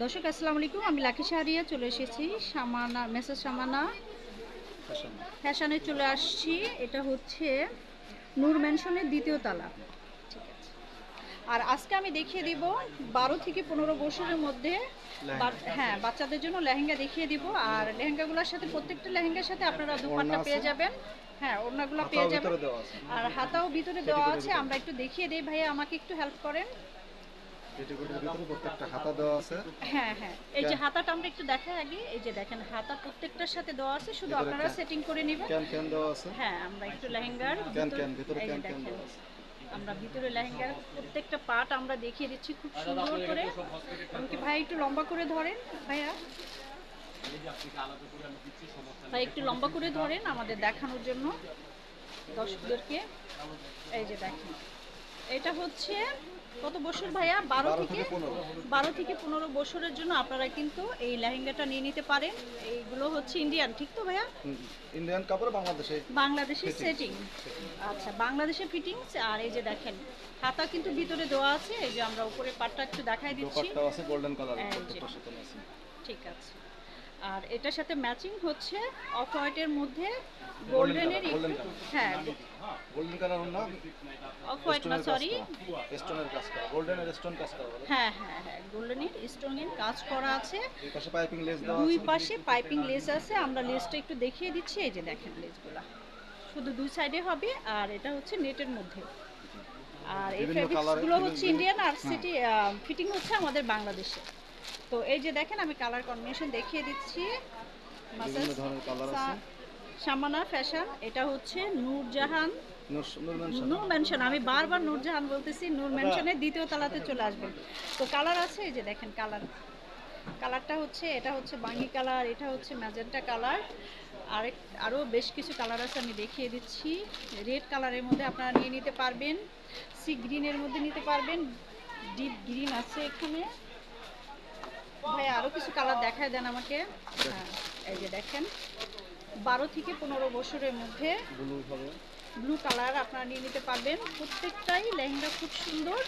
দর্শক আসসালামু আলাইকুম, আমি লাকি শাহরিয়া চলে এসেছি সামানা মেসেজ সামানা ফ্যাশনে চলে আসছি। এটা হচ্ছে নূর ম্যানশনের দ্বিতীয় তলা। ঠিক আছে, আর আজকে আমি দেখিয়ে দিব 12 থেকে 15 বছরের মধ্যে হ্যাঁ বাচ্চাদের জন্য লেহেঙ্গা দেখিয়ে দিব। আর লেহেঙ্গাগুলোর সাথে প্রত্যেকটা লেহেঙ্গার সাথে আপনারা দুপাট্টা পেয়ে যাবেন। হ্যাঁ, ওড়নাগুলো পেয়ে যাবেন আর হাতাও ভিতরে দেওয়া আছে। আমরা একটু দেখিয়ে দিই, ভাইয়া আমাকে একটু হেল্প করেন। পেটিকোটের ভিতরে প্রত্যেকটা হাতা দেওয়া আছে। হ্যাঁ হ্যাঁ, এই যে হাতাটা আমরা একটু দেখাই আগে। এই যে দেখেন হাতা প্রত্যেকটার সাথে দেওয়া আছে, শুধু আপনারা সেটিং করে নেবেন। ক্যান ক্যান দেওয়া আছে। হ্যাঁ, আমরা একটু লেহেঙ্গার ভিতরে এই যে ক্যান দেখেন দেওয়া আছে। আমরা ভিতরে লেহেঙ্গার প্রত্যেকটা পার্ট আমরা দেখিয়ে দিচ্ছি খুব সুন্দর করে। এমনকি ভাই একটু লম্বা করে ধরেন, ভাইয়া ভাই একটু লম্বা করে ধরেন আমাদের দেখানোর জন্য দর্শকদেরকে। এই যে দেখেন এটা হচ্ছে কত বছর ভাইয়া? 12 থেকে 15 বছরের জন্য আপনারা কিন্তু এই লেহেঙ্গাটা নিয়ে নিতে পারেন। এইগুলো হচ্ছে ইন্ডিয়ান, ঠিক তো ভাইয়া? ইন্ডিয়ান কাপড় বাংলাদেশের সেটিং। আচ্ছা, বাংলাদেশের ফিটিংস। আর এই যে দেখেন হাতা কিন্তু ভিতরে দেওয়া আছে। এই যে আমরা উপরে পাটটা একটু দেখাই দিচ্ছি। দোপাট্টা আছে গোল্ডেন কালার প্রত্যেকটা সাথে আছে। ঠিক আছে, আর এটার সাথে ম্যাচিং হচ্ছে অফ হোয়াইটের মধ্যে গোল্ডেনের হ্যাঁ গোল্ডেন কালার না, অফ হোয়াইট না, সরি স্টোনের কাজ করা, গোল্ডেনের স্টোন কাজ করা। হ্যাঁ হ্যাঁ হ্যাঁ, গোল্ডেনের স্টোনের কাজ করা আছে। এই পাশে পাইপিং লেস দেওয়া আছে, দুই পাশে পাইপিং লেস আছে। আমরা লেসটা একটু দেখিয়ে দিচ্ছি। এই যে দেখেন লেসগুলা শুধু দুই সাইডে হবে। আর এটা হচ্ছে নেটের মধ্যে। আর এই ফেব্রিক্সগুলো হচ্ছে ইন্ডিয়ান আর সিটি ফিটিং হচ্ছে আমাদের বাংলাদেশে। তো এই যে দেখেন আমি কালার কম্বিনেশন দেখিয়ে দিচ্ছি। বিভিন্ন ধরনের কালার আছে। সামানা ফ্যাশন, এটা হচ্ছে নূরজাহান নূর ম্যানশন। আমি বারবার নূরজাহান বলতেছি। নূর ম্যানশনের দ্বিতীয় তলাতে চলে আসবেন। তো কালার আছে, এই যে দেখেন কালারটা হচ্ছে, এটা হচ্ছে বাঙ্গি কালার, এটা হচ্ছে ম্যাজেন্টা কালার। আরও বেশ কিছু কালার আছে, আমি দেখিয়ে দিচ্ছি। রেড কালারের মধ্যে আপনারা নিয়ে নিতে পারবেন, সি গ্রিনের মধ্যে নিতে পারবেন, ডিপ গ্রিন আছে এখানে। ভাই আরও কিছু কালার দেখায় দেন আমাকে। হ্যাঁ, এই যে দেখেন 12 থেকে 15 বছরের মধ্যে ব্লু কালার আপনারা নিয়ে নিতে পারবেন। প্রত্যেকটাই লেহেঙ্গা খুব সুন্দর।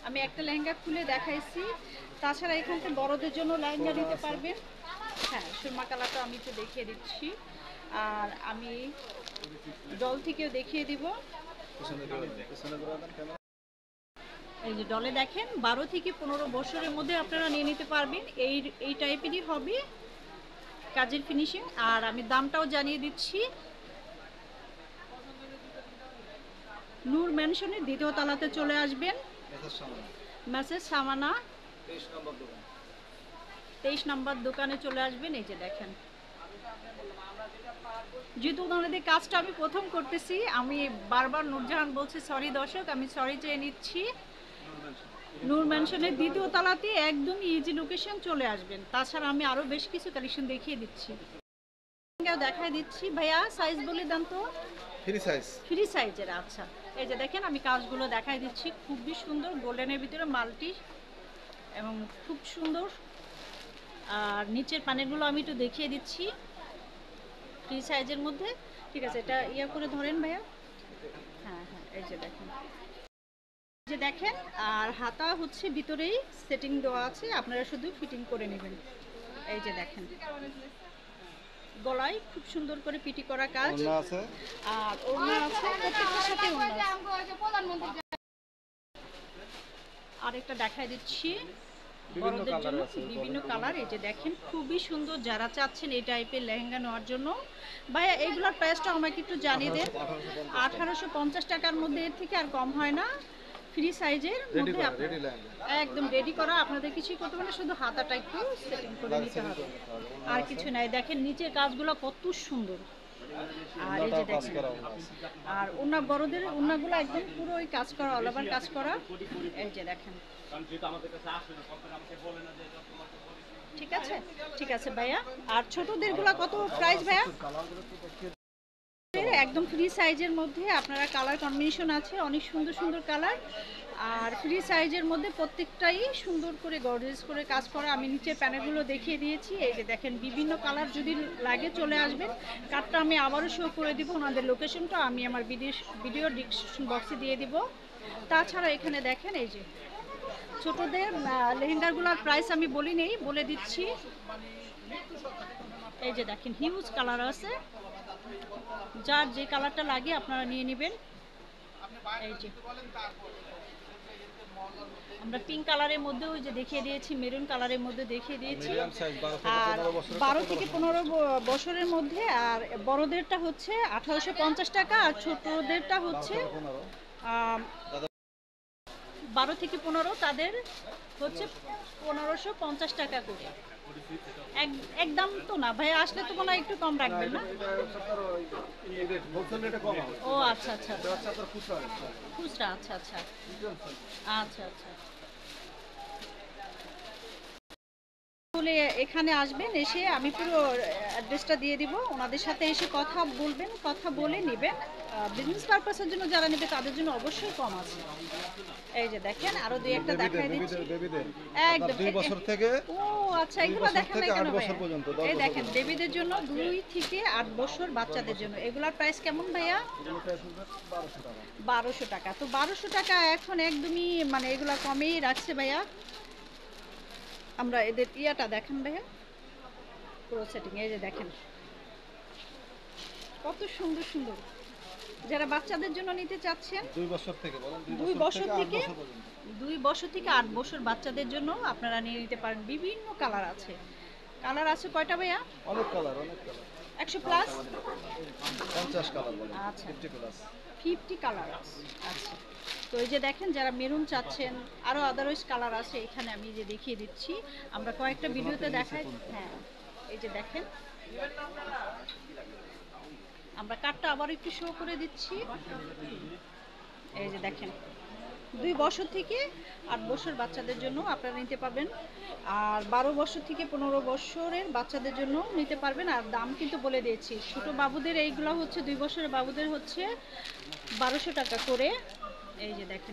আমি একটা লেহেঙ্গা খুলে দেখাইছি। তাছাড়া এখান থেকে বড়দের জন্য লেহেঙ্গা নিতে পারবেন। হ্যাঁ, সুরমা কালারটা আমি একটু দেখিয়ে দিচ্ছি। আর আমি ডল থেকেও দেখিয়ে দিব। এই যে ডলে দেখেন 12 থেকে 15 বছরের মধ্যে আপনারা নিয়ে নিতে পারবেন। এই টাইপেরই হবে কাজের ফিনিশিং। আর আমি দামটাও জানিয়ে দিচ্ছি। নূর ম্যানশনের দ্বিতীয় তলাতে চলে আসবেন, মেসেজ সামানা 23 নম্বর দোকানে চলে আসবেন। এই যে দেখেন, যেহেতু ওনাদের কাজটা আমি প্রথম করতেছি, আমি বারবার নূরজাহান বলছি, সরি দর্শক, আমি সরি চেয়ে নিচ্ছি। নূর ম্যানশনের দ্বিতীয় তলাতে একদম ইজি লোকেশন চলে আসবেন। তাছাড়া আমি আরও বেশ কিছু কালেকশন দেখিয়ে দিচ্ছি, দেখাই দিচ্ছি। ভাইয়া সাইজ বলে দেন তো। ফ্রি সাইজের। আচ্ছা, এই যে দেখেন আমি কাজগুলো দেখাই দিচ্ছি। খুবই সুন্দর, গোল্ডেনের ভিতরে মাল্টি এবং খুব সুন্দর। আর নিচের পানেরগুলো আমি একটু দেখিয়ে দিচ্ছি ফ্রি সাইজের মধ্যে। ঠিক আছে, এটা ইয়া করে ধরেন ভাইয়া। হ্যাঁ হ্যাঁ, এই যে দেখেন আর হাতা হচ্ছে ভিতরেই সেটিং দেওয়া আছে, আপনারা শুধু ফিটিং করে নেবেন। এই যে দেখেন গলায় খুব সুন্দর করে পিটি করা কাজ। আর ওড়না আছে, প্রত্যেকটার সাথে ওড়না আছে। আরেকটা দেখাই দিচ্ছি বড়দের জন্য, বিভিন্ন কালার। এই যে দেখেন খুবই সুন্দর। যারা চাচ্ছেন এই টাইপের লেহেঙ্গা নেওয়ার জন্য, ভাইয়া এইগুলোর প্রাইসটা আমাকে একটু জানিয়ে দেন। 1850 টাকার মধ্যে, এর থেকে আর কম হয় না। ফ্রি সাইজের মধ্যে একদম রেডি করা। আপনাদের কিছুই করতে হবে না, শুধু হাতাটা একটু সেটিং করে নিতে হবে, আর কিছু নাই। দেখেন নিচের কাজগুলো কত সুন্দর। আর এই যে দেখেন, আর ওনা বড়দের ওনাগুলো একদম পুরো ওই কাজ করা, অল ওভার কাজ করা। এই যে দেখেন, ঠিক আছে ঠিক আছে ভাইয়া। আর ছোটদের গুলা কত প্রাইস ভাইয়া? একদম ফ্রি সাইজের মধ্যে আপনারা কালার কম্বিনেশন আছে, অনেক সুন্দর সুন্দর কালার। আর ফ্রি সাইজের মধ্যে প্রত্যেকটাই সুন্দর করে গর্জিয়াস করে কাজ করা। আমি নিচের প্যানেলগুলো দেখিয়ে দিয়েছি। এই যে দেখেন বিভিন্ন কালার, যদি লাগে চলে আসবেন। কার্ডটা আমি আবারও শো করে দিব, ওনাদের লোকেশনটা আমি আমার ভিডিও ডিসক্রিপশন বক্সে দিয়ে দিব। তাছাড়া এখানে দেখেন এই যে ছোটদের লেহেঙ্গাগুলোর প্রাইস আমি বলি নেই, বলে দিচ্ছি। এই যে দেখেন হিউজ কালার আছে, যার যে কালারটা লাগে আপনারা নিয়ে নেবেন। এই যে আমরা পিঙ্ক কালারের মধ্যে ওই যে দেখিয়ে দিয়েছি, মেরুন কালারের মধ্যে দেখিয়ে দিয়েছি। মিডিয়াম সাইজ আর 12 থেকে 15 বছরের মধ্যে, আর বড়দেরটা হচ্ছে 1850 টাকা, আর ছোটদেরটা হচ্ছে 12 থেকে 15 তাদের হচ্ছে 1550 টাকা করে। একদম তো না ভাই, আসলে তো মনে হয় একটু কম রাখবেন না? ও আচ্ছা আচ্ছা, খুচরা, আচ্ছা আচ্ছা আচ্ছা আচ্ছা। তাহলে এখানে আসবেন, এসে আমি পুরো অ্যাড্রেসটা দিয়ে দিব, ওনাদের সাথে এসে কথা বলবেন, কথা বলে নেবেন। বিজনেস পারপাসের জন্য যারা নেবে তাদের জন্য অবশ্যই কম আছে। এই যে দেখেন আরো দুই একটা দেখাই দিচ্ছি। একদম 2 বছর থেকে ও আচ্ছা, এগুলো দেখেন না কেন 8 বছর পর্যন্ত, 10 এই বছর দেখেন বেবিদের জন্য 2 থেকে 8 বছর বাচ্চাদের জন্য। এগুলার প্রাইস কেমন ভাইয়া? 1200 টাকা। তো 1200 টাকা এখন একদমই মানে এগুলা কমেই রাখছে ভাইয়া। আমরা এদের ইয়াটা দেখেন ভাইয়া, পুরো সেটিং এই যে দেখেন কত সুন্দর সুন্দর। যারা বাচ্চাদের জন্য নিতে চাচ্ছেন 2 বছর থেকে বলেন, 2 বছর থেকে 8 বছর পর্যন্ত। 2 বছর থেকে 8 বছর বাচ্চাদের জন্য আপনারা নিয়ে নিতে পারেন। বিভিন্ন কালার আছে। কালার আছে কয়টা ভাইয়া? অনেক কালার, অনেক কালার, 100 প্লাস, 50 কালার বলেন, আচ্ছা 50 প্লাস। 50 কালার আছে। আচ্ছা, তো এই যে দেখেন যারা মেরুন চাচ্ছেন, আরো আদারওয়াইজ কালার আছে, এখানে আমি যে দেখিয়ে দিচ্ছি, আমরা কয়েকটা ভিডিওতে দেখাই। হ্যাঁ এই যে দেখেন, আমরা কার্ডটা আবার একটু শো করে দিচ্ছি। এই যে দেখেন 2 বছর থেকে 8 বছর বাচ্চাদের জন্য আপনারা নিতে পারবেন, আর 12 বছর থেকে 15 বছরের বাচ্চাদের জন্য নিতে পারবেন। আর দাম কিন্তু বলে দিয়েছি, ছোট বাবুদের এইগুলো হচ্ছে 2 বছরের বাবুদের হচ্ছে 1200 টাকা করে। এই যে দেখেন